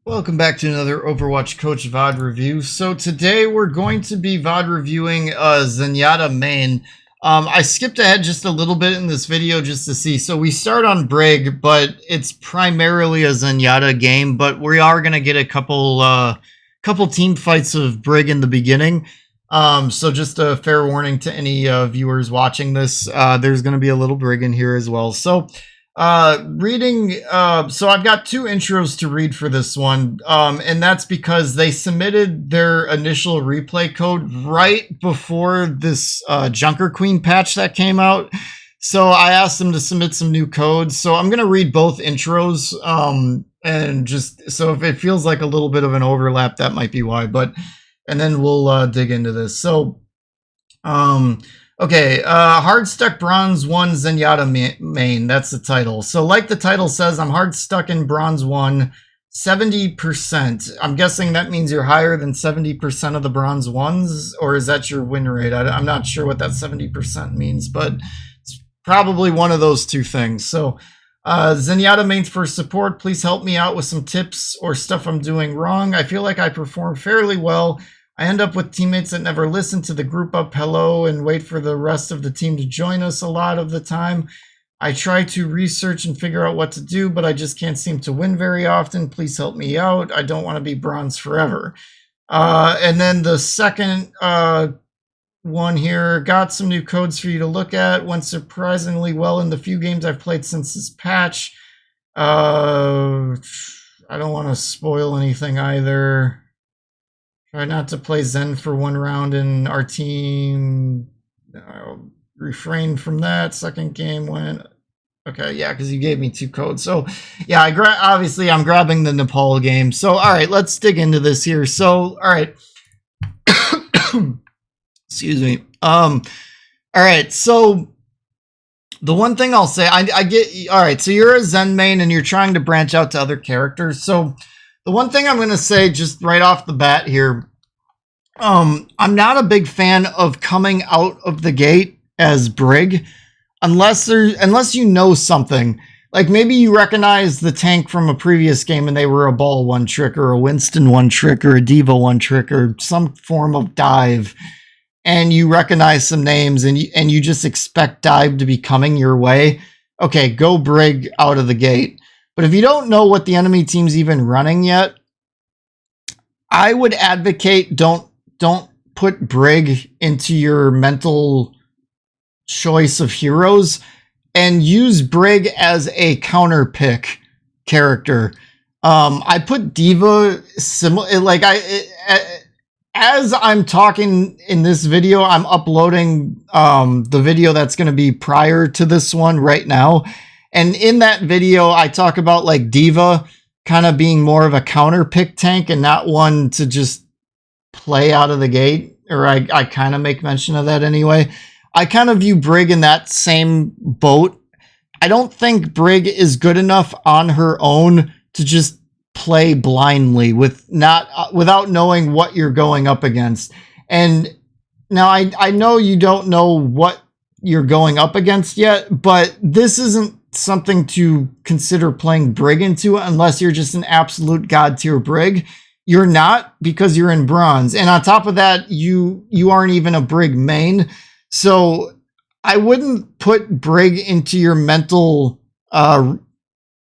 Welcome back to another Overwatch Coach VOD review. So today we're going to be VOD reviewing Zenyatta main. I skipped ahead just a little bit in this video just to see. So we start on Brig, but it's primarily a Zenyatta game, but we are going to get a couple team fights of Brig in the beginning. So just a fair warning to any viewers watching this, there's going to be a little Brig in here as well. So so I've got two intros to read for this one, and that's because they submitted their initial replay code right before this Junker Queen patch that came out. So I asked them to submit some new codes. So I'm going to read both intros, and just so if it feels like a little bit of an overlap, that might be why, and then we'll dig into this. So, okay, hard stuck bronze 1 Zenyatta main, that's the title. So like the title says, I'm hard stuck in bronze 1, 70%. I'm guessing that means you're higher than 70% of the bronze 1s, or is that your win rate? I'm not sure what that 70% means, but it's probably one of those two things. So Zenyatta mains for support, please help me out with some tips or stuff I'm doing wrong. I feel like I perform fairly well. I end up with teammates that never listen to the group up hello and wait for the rest of the team to join us a lot of the time. I try to research and figure out what to do, but I just can't seem to win very often. Please help me out. I don't want to be bronze forever. And then the second one here, got some new codes for you to look at. Went surprisingly well in the few games I've played since this patch. I don't want to spoil anything either. Try not to play Zen for one round in our team. I'll refrain from that. Second game went. Okay, yeah, because you gave me two codes. So, yeah, obviously I'm grabbing the Nepal game. So, all right, let's dig into this here. So, all right. Excuse me. All right, so the one thing I'll say, I get, all right, so you're a Zen main and you're trying to branch out to other characters. So, the one thing I'm going to say just right off the bat here, I'm not a big fan of coming out of the gate as Brig unless you know something. Like maybe you recognize the tank from a previous game and they were a ball one trick or a Winston one trick or a Diva one trick or some form of dive, and you recognize some names and you just expect dive to be coming your way. Okay, go Brig out of the gate. But if you don't know what the enemy team's even running yet, I would advocate don't put Brig into your mental choice of heroes and use Brig as a counter pick character. I put Diva similar, like as I'm talking in this video, I'm uploading the video that's going to be prior to this one right now. And in that video, I talk about like Diva kind of being more of a counter pick tank and not one to just play out of the gate. Or I kind of make mention of that anyway. I kind of view Brig in that same boat. I don't think Brig is good enough on her own to just play blindly without knowing what you're going up against. And now I know you don't know what you're going up against yet, but this isn't something to consider playing Brig into unless you're just an absolute god tier Brig. You're not, because you're in bronze, and on top of that you aren't even a Brig main, so I wouldn't put Brig into your mental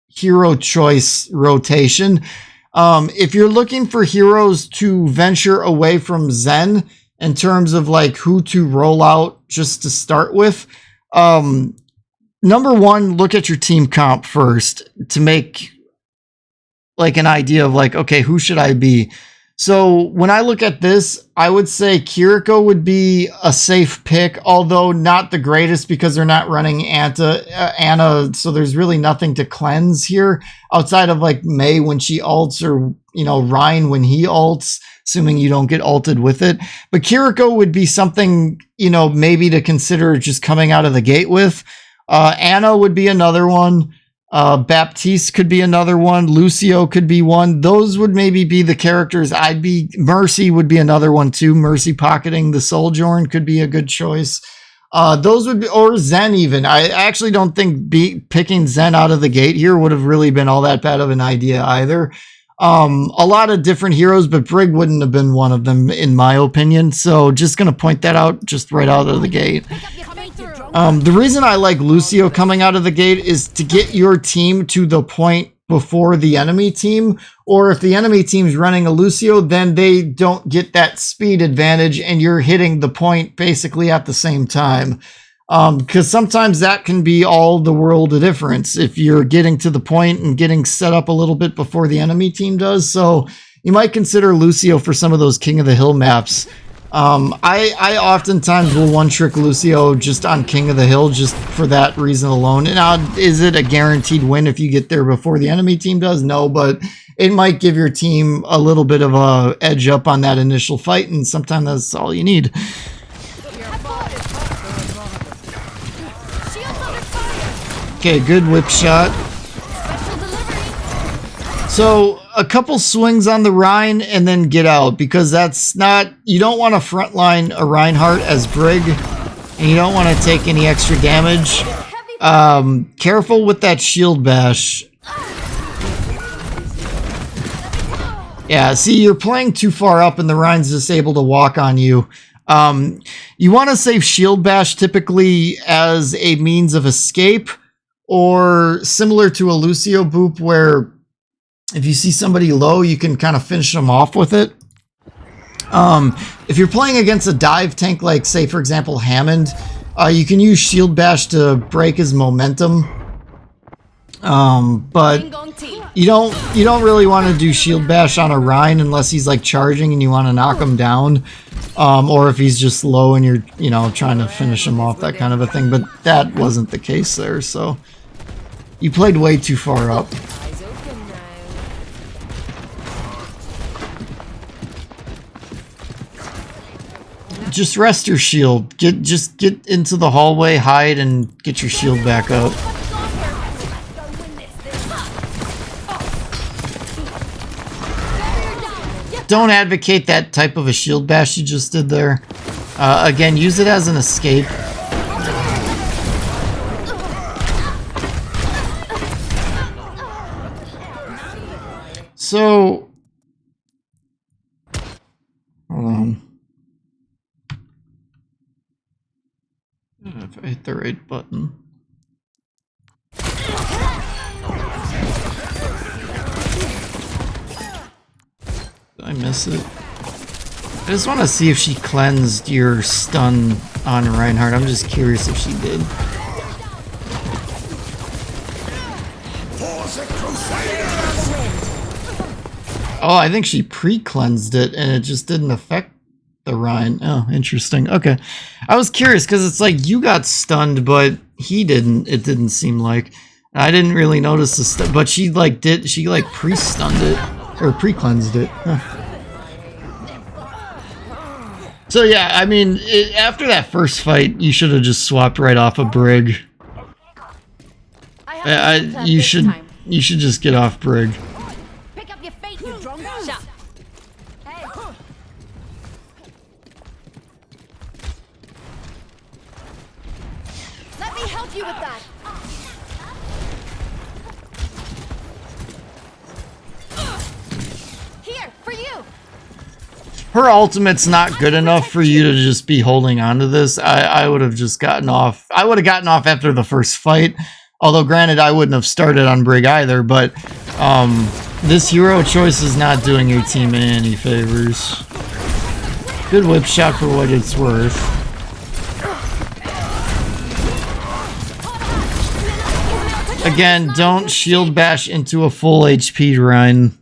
hero choice rotation. If you're looking for heroes to venture away from Zen in terms of like who to roll out just to start with, number one, look at your team comp first to make like an idea of like, okay, who should I be? So when I look at this, I would say Kiriko would be a safe pick, although not the greatest because they're not running Anna, so there's really nothing to cleanse here outside of like Mei when she ults, or Ryan when he ults, assuming you don't get ulted with it. But Kiriko would be something, maybe to consider just coming out of the gate with. Anna would be another one. Baptiste could be another one. Lucio could be one. Those would maybe be the characters I'd be. Mercy would be another one too. Mercy pocketing the Sojourn could be a good choice. Those would be, or Zen even. I actually don't think picking Zen out of the gate here would have really been all that bad of an idea either. A lot of different heroes, but Brig wouldn't have been one of them in my opinion. So just going to point that out just right out of the gate. The reason I like Lucio coming out of the gate is to get your team to the point before the enemy team, or if the enemy team's running a Lucio, then they don't get that speed advantage and you're hitting the point basically at the same time. Because sometimes that can be all the world of difference if you're getting to the point and getting set up a little bit before the enemy team does. So you might consider Lucio for some of those King of the Hill maps. I oftentimes will one-trick Lucio just on King of the Hill just for that reason alone. Now, is it a guaranteed win if you get there before the enemy team does? No, but it might give your team a little bit of a edge up on that initial fight, and sometimes that's all you need. Okay, good whip shot. So a couple swings on the Rhine and then get out, because that's not, you don't want to frontline a Reinhardt as Brig, and you don't want to take any extra damage. Careful with that shield bash. Yeah, see, you're playing too far up and the Rhine's just able to walk on you. You want to save shield bash typically as a means of escape, or similar to a Lucio boop where if you see somebody low, you can kind of finish them off with it. If you're playing against a dive tank, like say for example Hammond, you can use shield bash to break his momentum. But you don't really want to do shield bash on a Rhine unless he's like charging and you want to knock him down, or if he's just low and you're trying to finish him off, that kind of a thing. But that wasn't the case there, so you played way too far up. Just rest your shield. Just get into the hallway, hide, and get your shield back up. Don't advocate that type of a shield bash you just did there. Again, use it as an escape. So, hold on. If I hit the right button. Did I miss it? I just want to see if she cleansed your stun on Reinhardt. I'm just curious if she did. Oh, I think she pre-cleansed it and it just didn't affect the Rhine. Oh, interesting. Okay. I was curious because it's like you got stunned, but he didn't. It didn't seem like. I didn't really notice the stuff, but she like did. She like pre-stunned it or pre-cleansed it. Huh. So yeah, I mean, after that first fight, you should have just swapped right off a Brig. You should just get off Brig. Pick up your fate, you drunk shot. Hey. Let me help you with that. Here, for you. Her ultimate's not good enough for you to just be holding on to this. I would have just gotten off. I would have gotten off after the first fight. Although, granted, I wouldn't have started on Brig either. But this hero choice is not doing your team any favors. Good whip shot for what it's worth. Again, don't shield bash into a full HP Rhine.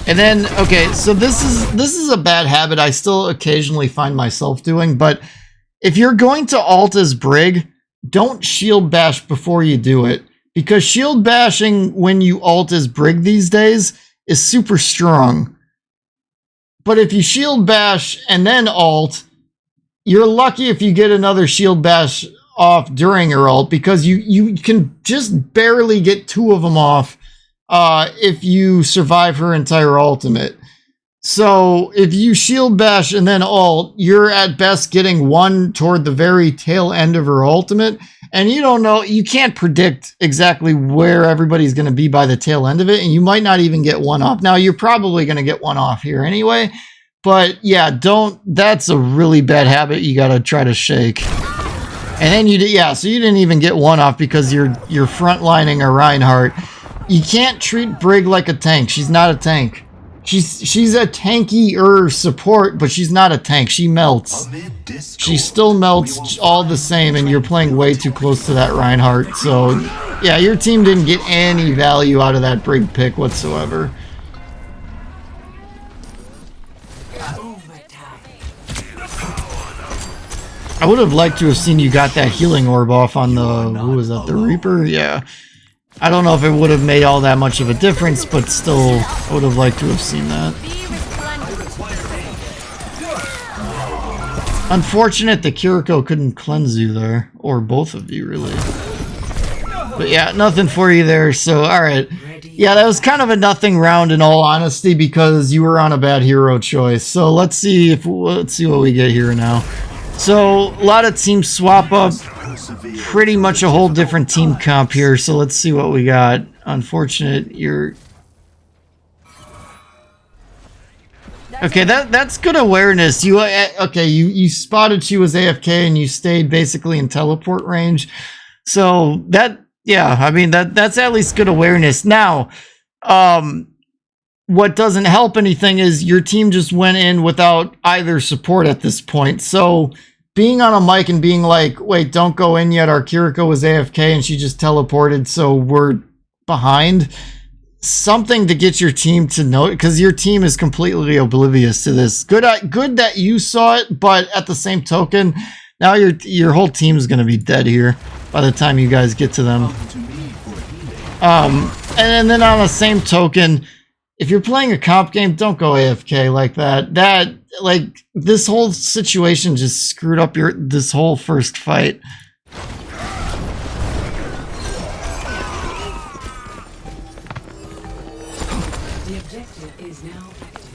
And then, okay, so this is a bad habit I still occasionally find myself doing, but if you're going to ult as Brig, don't shield bash before you do it, because shield bashing when you ult as Brig these days is super strong. But if you shield bash and then ult, you're lucky if you get another shield bash off during your ult, because you can just barely get 2 of them off if you survive her entire ultimate. So if you shield bash and then ult, you're at best getting one toward the very tail end of her ultimate. And you don't know, you can't predict exactly where everybody's going to be by the tail end of it. And you might not even get one off. Now, you're probably going to get one off here anyway. But yeah, that's a really bad habit you got to try to shake. And then so you didn't even get one off because you're frontlining a Reinhardt. You can't treat Brig like a tank. She's not a tank. She's a tankier support, but she's not a tank. She melts. She still melts all the same, and you're playing way too close to that Reinhardt. So, yeah, your team didn't get any value out of that Brig pick whatsoever. I would have liked to have seen you got that healing orb off on the, who was that, the Reaper? Yeah. I don't know if it would have made all that much of a difference, but still, I would have liked to have seen that. Unfortunate that Kiriko couldn't cleanse you there, or both of you, really. But yeah, nothing for you there, so alright. Yeah, that was kind of a nothing round in all honesty, because you were on a bad hero choice. So let's see what we get here now. So, a lot of team swap up. Pretty much a whole different team comp here, so let's see what we got. Unfortunate, you're... Okay, that's good awareness. You spotted she was AFK and you stayed basically in teleport range. So I mean that's at least good awareness. Now, what doesn't help anything is your team just went in without either support at this point. So being on a mic and being like, wait, don't go in yet, our Kiriko was AFK and she just teleported, so we're behind. Something to get your team to know, because your team is completely oblivious to this. Good that you saw it, but at the same token, now your whole team is going to be dead here by the time you guys get to them. And then on the same token, if you're playing a comp game, don't go AFK like that. This whole situation just screwed up this whole first fight. The objective is now active.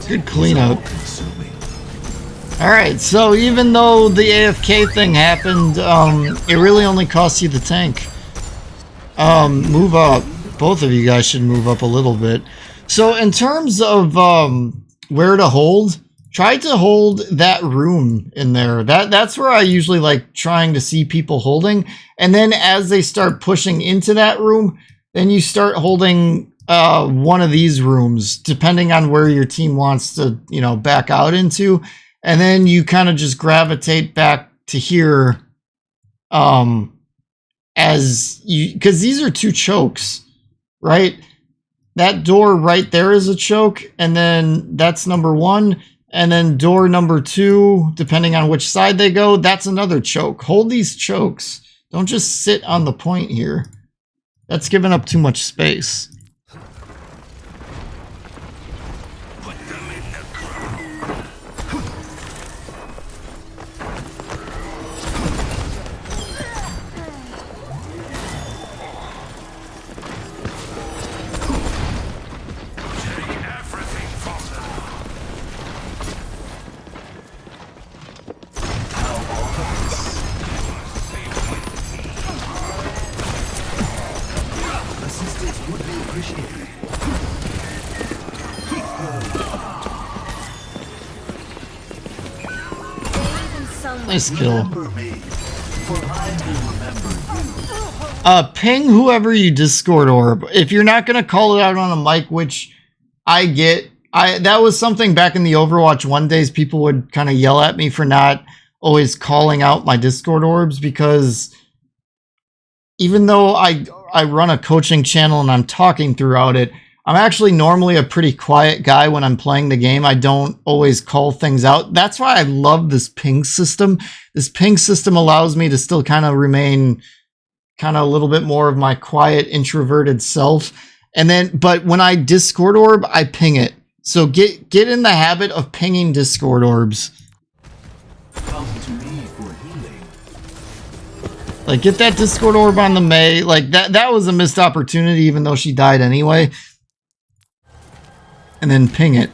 Good cleanup. Alright, so even though the AFK thing happened, it really only cost you the tank. Move up. Both of you guys should move up a little bit. So in terms of where to hold, try to hold that room in there. That's where I usually like trying to see people holding. And then as they start pushing into that room, then you start holding one of these rooms, depending on where your team wants to, back out into. And then you kind of just gravitate back to here because these are two chokes, right? That door right there is a choke, and then that's number one. And then door number two, depending on which side they go, that's another choke. Hold these chokes. Don't just sit on the point here. That's giving up too much space. Nice kill. Ping whoever you Discord orb. If you're not gonna call it out on a mic, which I get, that was something back in the Overwatch 1 days, people would kind of yell at me for not always calling out my Discord orbs, because even though I run a coaching channel and I'm talking throughout it, I'm actually normally a pretty quiet guy when I'm playing the game. I don't always call things out. That's why I love this ping system. This ping system allows me to still kind of remain kind of a little bit more of my quiet, introverted self. And then, but when I Discord orb, I ping it. So get in the habit of pinging Discord orbs. Come to me for healing. Like, get that Discord orb on the Mei. Like, that was a missed opportunity, even though she died anyway. And then ping it.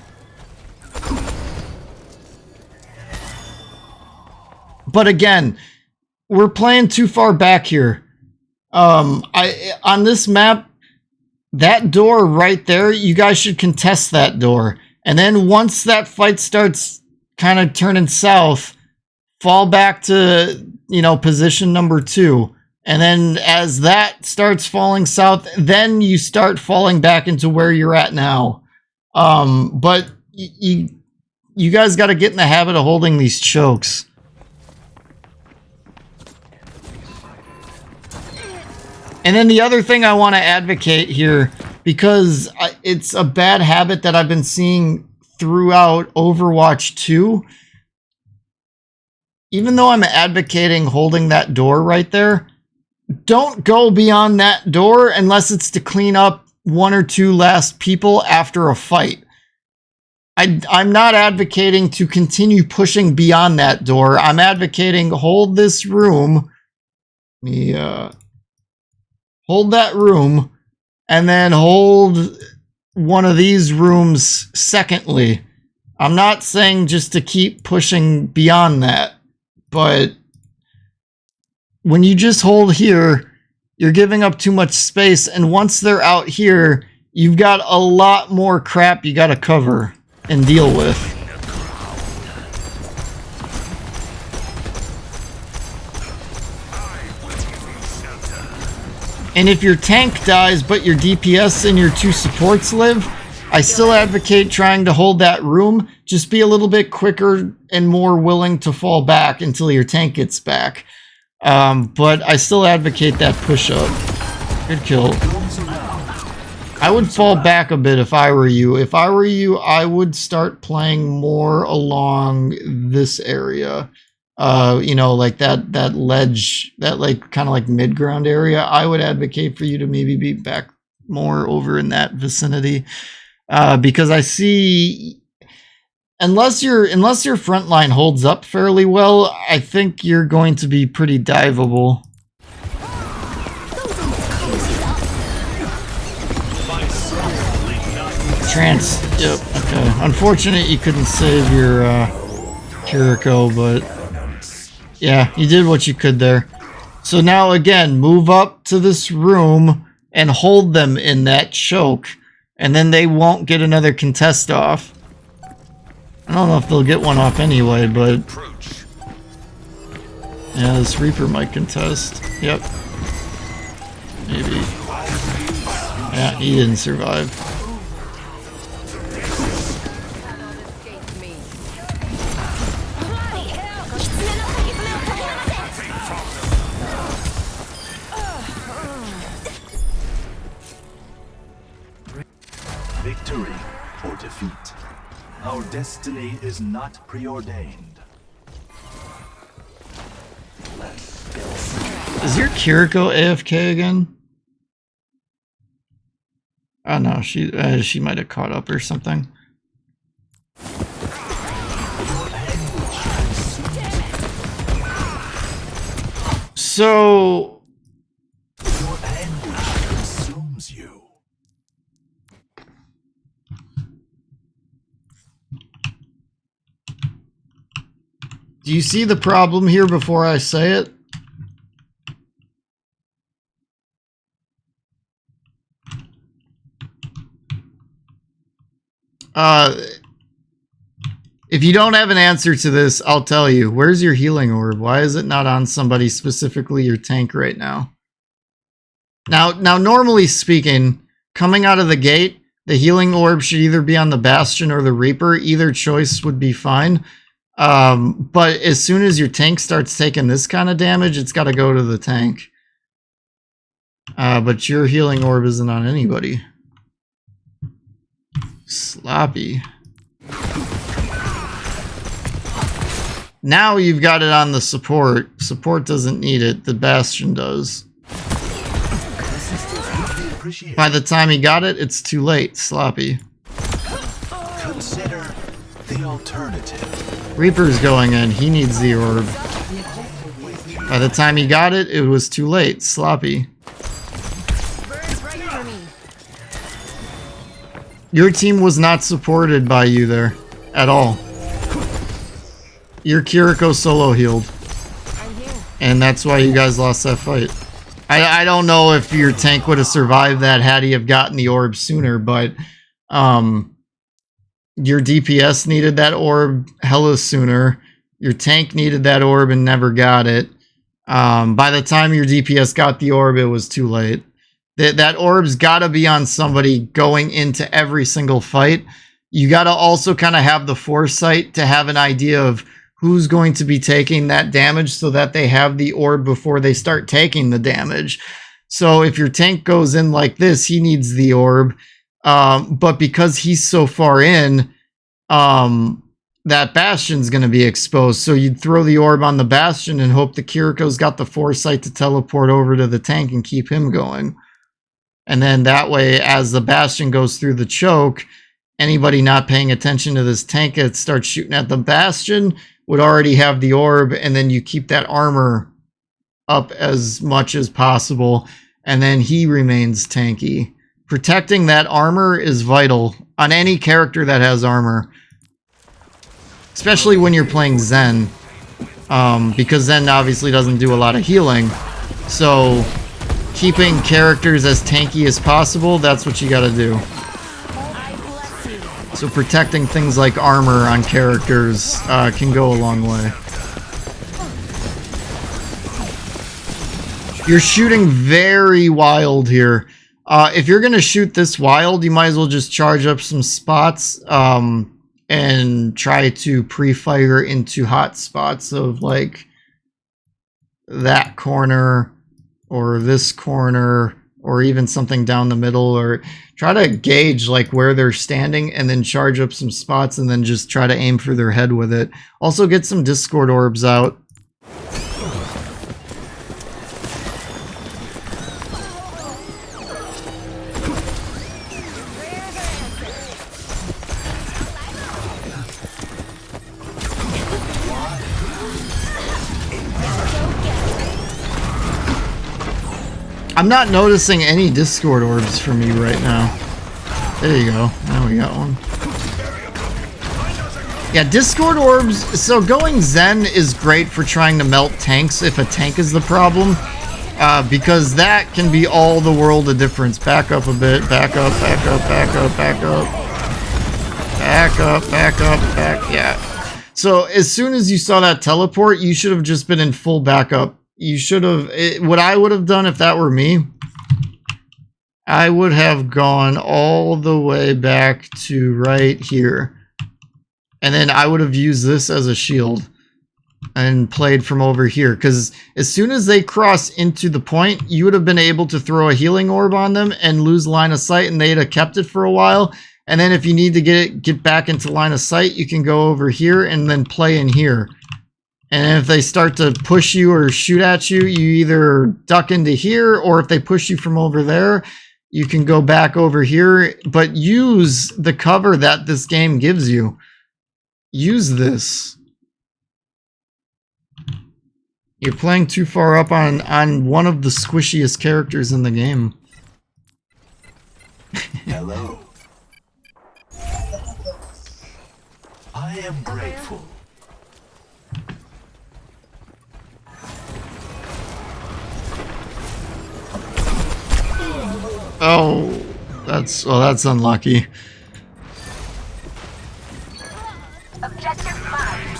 But again, we're playing too far back here. On this map, that door right there, you guys should contest that door. And then once that fight starts kind of turning south, fall back to, you know, position number 2. And then as that starts falling south, then you start falling back into where you're at now. But you guys got to get in the habit of holding these chokes. And then the other thing I want to advocate here, because it's a bad habit that I've been seeing throughout Overwatch 2. Even though I'm advocating holding that door right there, don't go beyond that door unless it's to clean up 1 or 2 last people after a fight. I'm not advocating to continue pushing beyond that door. I'm advocating hold this room. Hold that room, and then hold one of these rooms secondly. I'm not saying just to keep pushing beyond that, but when you just hold here, you're giving up too much space, and once they're out here, you've got a lot more crap you gotta cover and deal with. And if your tank dies, but your DPS and your 2 supports live, I still advocate trying to hold that room. Just be a little bit quicker and more willing to fall back until your tank gets back. But I still advocate that push-up. Good kill. I would fall back a bit if I were you. If I were you, I would start playing more along this area. You know, like that ledge, that like kind of like mid-ground area. I would advocate for you to maybe be back more over in that vicinity, because I see, unless your front line holds up fairly well, I think you're going to be pretty diveable. Trance. Yep. Okay. Unfortunate you couldn't save your Kiriko, but. Yeah, you did what you could there. So now again, move up to this room and hold them in that choke. And then they won't get another contest off. I don't know if they'll get one off anyway, but... yeah, this Reaper might contest. Yep. Maybe. Yeah, he didn't survive. Victory or defeat. Our destiny is not preordained. Is your Kiriko AFK again? Oh no, she might have caught up or something. So Your anguish consumes you. do you see the problem here before I say it? If you don't have an answer to this, I'll tell you. Where's your healing orb? Why is it not on somebody, specifically your tank right now? Now, normally speaking, coming out of the gate, the healing orb should either be on the Bastion or the Reaper. Either choice would be fine. But as soon as your tank starts taking this kind of damage, it's got to go to the tank. But your healing orb isn't on anybody. Sloppy. Now you've got it on the support. Support doesn't need it. The Bastion does. By the time he got it, it's too late. Sloppy. Consider the alternative. Reaper's going in. He needs the orb. By the time he got it, it was too late. Sloppy. Your team was not supported by you there at all. Your Kiriko solo healed. And that's why you guys lost that fight. I don't know if your tank would have survived that had he have gotten the orb sooner, but your DPS needed that orb hella sooner. Your tank needed that orb and never got it. By the time your DPS got the orb, it was too late. That orb's got to be on somebody going into every single fight. You got to also kind of have the foresight to have an idea of who's going to be taking that damage so that they have the orb before they start taking the damage. So if your tank goes in like this, he needs the orb. But because he's so far in, that bastion's going to be exposed. So you'd throw the orb on the bastion and hope the Kiriko's got the foresight to teleport over to the tank and keep him going. And then that way, as the bastion goes through the choke, anybody not paying attention to this tank that starts shooting at the bastion would already have the orb, and then you keep that armor up as much as possible, and then he remains tanky. Protecting that armor is vital on any character that has armor. Especially when you're playing Zen. Because Zen obviously doesn't do a lot of healing. So, keeping characters as tanky as possible, that's what you gotta do. So protecting things like armor on characters can go a long way. You're shooting very wild here. If you're going to shoot this wild, you might as well just charge up some spots and try to pre-fire into hot spots of like that corner or this corner or even something down the middle, or try to gauge like where they're standing and then charge up some spots and then just try to aim for their head with it. Also get some Discord orbs out. I'm not noticing any Discord orbs for me right now. There you go. Now we got one. Yeah, Discord orbs. So going Zen is great for trying to melt tanks if a tank is the problem. Because that can be all the world of difference. Back up a bit. Back up, back up, back up, back up. Back up, back up, back. Yeah. So as soon as you saw that teleport, you should have just been in full backup. You should have, what I would have done if that were me, I would have gone all the way back to right here. And then I would have used this as a shield and played from over here. Because as soon as they cross into the point, you would have been able to throw a healing orb on them and lose line of sight, and they'd have kept it for a while. And then if you need to get back into line of sight, you can go over here and then play in here. And if they start to push you or shoot at you, you either duck into here, or if they push you from over there, you can go back over here. But use the cover that this game gives you. Use this. You're playing too far up on one of the squishiest characters in the game. Hello. I am grateful. Oh, that's unlucky. Objective 5.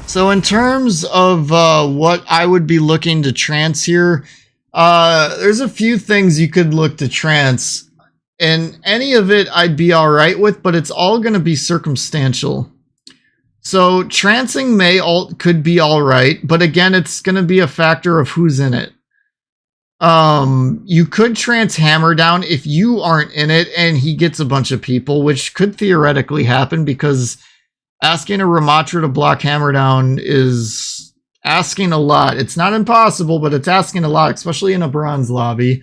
So in terms of what I would be looking to trance here, there's a few things you could look to trance, and any of it I'd be all right with, but it's all going to be circumstantial. So trancing could be all right, but again, it's going to be a factor of who's in it. You could trance Hammer down if you aren't in it and he gets a bunch of people, which could theoretically happen, because asking a Ramatra to block Hammer down is asking a lot. It's not impossible, but it's asking a lot, especially in a bronze lobby.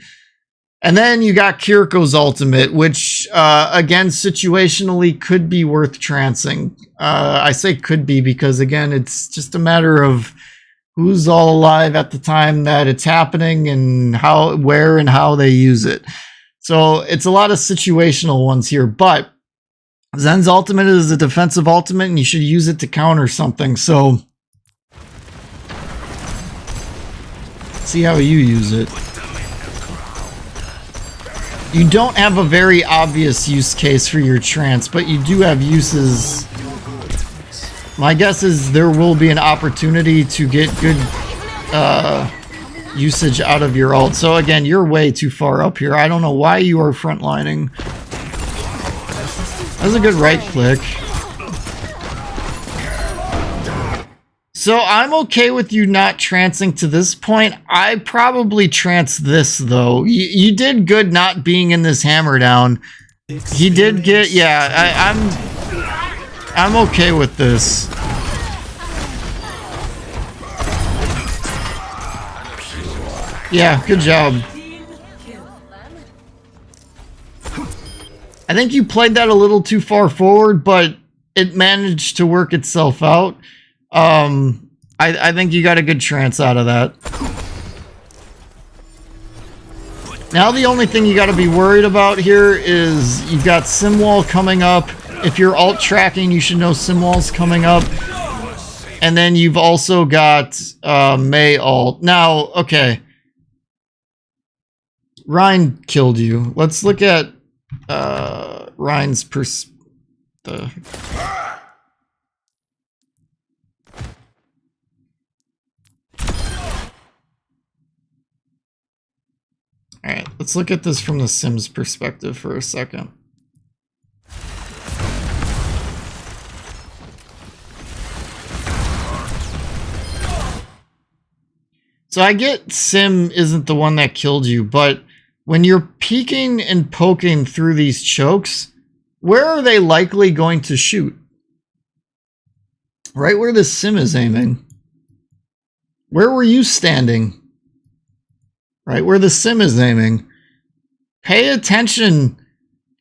And then you got Kiriko's ultimate, which, again, situationally could be worth trancing. I say could be because, again, it's just a matter of who's all alive at the time that it's happening and how, where, and how they use it. So it's a lot of situational ones here, but Zen's ultimate is a defensive ultimate, and you should use it to counter something. So see how you use it. You don't have a very obvious use case for your trance, but you do have uses. My guess is there will be an opportunity to get good usage out of your ult. So again, you're way too far up here. I don't know why you are frontlining. That's a good right click. So I'm okay with you not trancing to this point. I probably trance this though. You did good not being in this hammer down. He did get, yeah, I'm okay with this. Yeah, good job. I think you played that a little too far forward, but it managed to work itself out. I think you got a good trance out of that. Now the only thing you got to be worried about here is you've got Simwall coming up. If you're alt tracking, you should know Simwall's coming up. And then you've also got Mei alt. Now, okay. Ryan killed you. Let's look at Ryan's Alright, let's look at this from the Sims perspective for a second. So I get Sim isn't the one that killed you, but when you're peeking and poking through these chokes, where are they likely going to shoot? Right where the Sim is aiming. Where were you standing? Right where the Sim is aiming. Pay attention.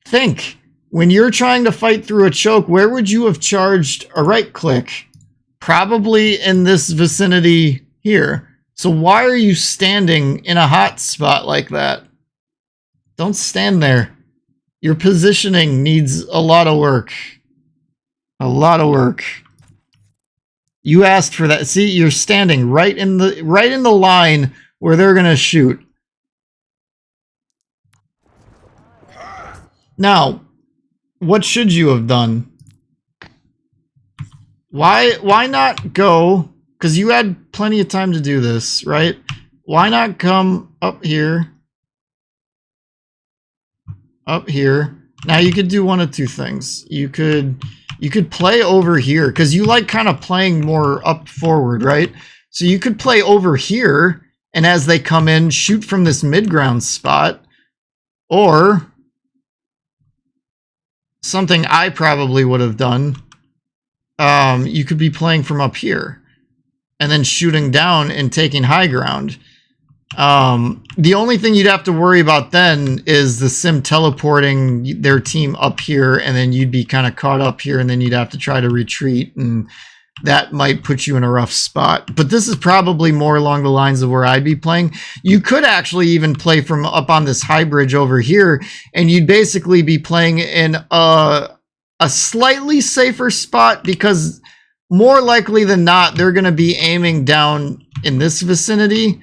Think. When you're trying to fight through a choke, where would you have charged a right click? Probably in this vicinity here. So why are you standing in a hot spot like that? Don't stand there. Your positioning needs a lot of work. A lot of work. You asked for that. See, you're standing right in the line where they're gonna shoot. Now, what should you have done? Why not go? Because you had plenty of time to do this, right? Why not come up here? Up here. Now you could do one of two things. You could play over here because you like kind of playing more up forward, right? So you could play over here, and as they come in, shoot from this mid-ground spot, or something I probably would have done. You could be playing from up here and then shooting down and taking high ground. The only thing you'd have to worry about then is the Sim teleporting their team up here, and then you'd be kind of caught up here, and then you'd have to try to retreat, and that might put you in a rough spot. But this is probably more along the lines of where I'd be playing. You could actually even play from up on this high bridge over here, and you'd basically be playing in a slightly safer spot, because more likely than not, they're going to be aiming down in this vicinity.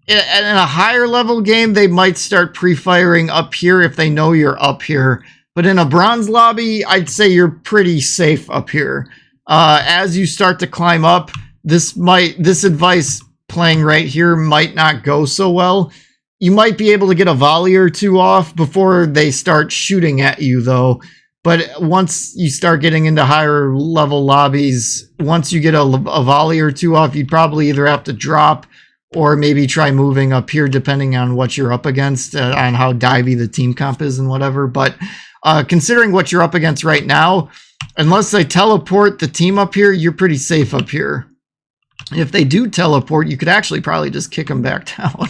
In a higher level game, they might start pre-firing up here if they know you're up here. But in a bronze lobby, I'd say you're pretty safe up here. As you start to climb up, this advice playing right here might not go so well. You might be able to get a volley or two off before they start shooting at you, though. But once you start getting into higher level lobbies, once you get a volley or two off, you'd probably either have to drop or maybe try moving up here, depending on what you're up against, on how divey the team comp is and whatever. But considering what you're up against right now, unless they teleport the team up here, you're pretty safe up here. If they do teleport, you could actually probably just kick them back down,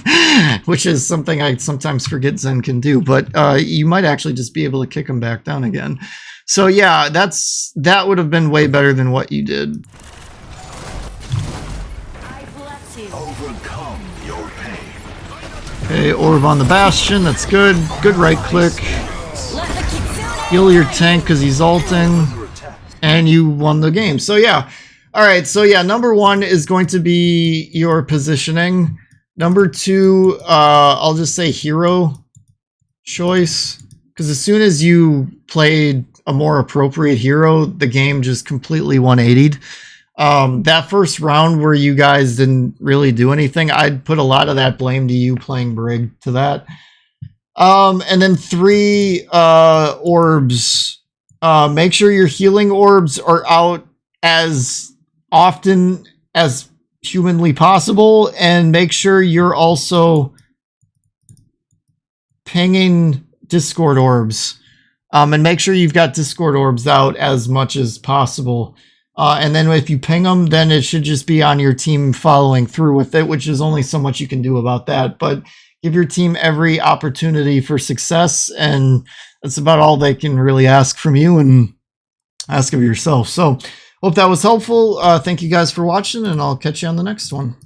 which is something I sometimes forget Zen can do. But you might actually just be able to kick them back down again. So yeah, that would have been way better than what you did. I bless you. Overcome your pain. Okay, Orb on the Bastion. That's good. Good right click. Let the kitsune Heal your tank because he's ulting. Under attack. And you won the game. So yeah. All right. So yeah, number 1 is going to be your positioning. Number 2, I'll just say hero choice. Because as soon as you played a more appropriate hero, the game just completely 180'd. That first round where you guys didn't really do anything, I'd put a lot of that blame to you playing Brig to that. And then 3 orbs. Make sure your healing orbs are out as often as humanly possible, and make sure you're also pinging Discord orbs. And make sure you've got Discord orbs out as much as possible. And then if you ping them, then it should just be on your team following through with it, which is only so much you can do about that. But give your team every opportunity for success, and that's about all they can really ask from you and ask of yourself. So hope that was helpful. Thank you guys for watching, and I'll catch you on the next one.